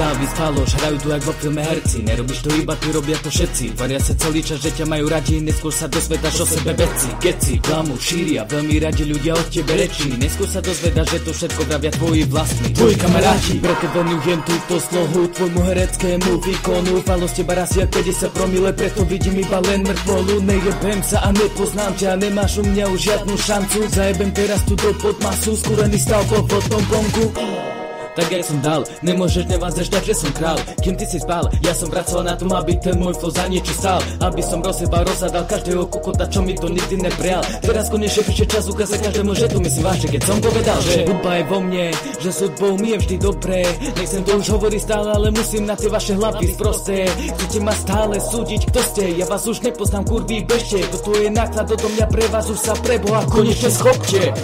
Závisť, faloš, hrajú tu jak vo filme herci. Nerobíš to iba ty, robia to všetci. Varia sa celý čas, že ťa majú radi. Neskôr sa dozvedáš o sebe veci. Geci, klamu, šíria, veľmi radi ľudia od tebe rečí. Neskôr sa dozvedáš, že to všetko vravia tvoji vlastní, tvoji kamaráti. Preto venujem túto slohu tvojmu hereckému výkonu. Falosť teba rasí jak 50 promile, preto vidím iba len mŕtvolu. Nejebem sa a nepoznám ťa, nemáš u mňa už žiadnu šancu. Zajebem teraz tu do podmasu, skúrený stav po vodnom kongu. Tak jak som dal, nemôžeš nevázreš tak, že som král. Kým ty si spal, ja som pracoval na tom, aby ten môj flow za niečo stál. Aby som rozhebal, rozhadal každého kokota, čo mi to nikdy neprial. Teraz konečne prišiel čas ukázať každému, že tu myslím vážne, keď som povedal, že hudba je vo mne, že s hudbou mi je vždy dobré. Nechcem to už hovoriť stále, ale musím na tie vaše hlavy sprosté. Chcete ma stále súdiť, kto ste, ja vás už nepoznám, kurví, bežte. Toto je náklad, do mňa pre vás už sa preboha konečne schopte.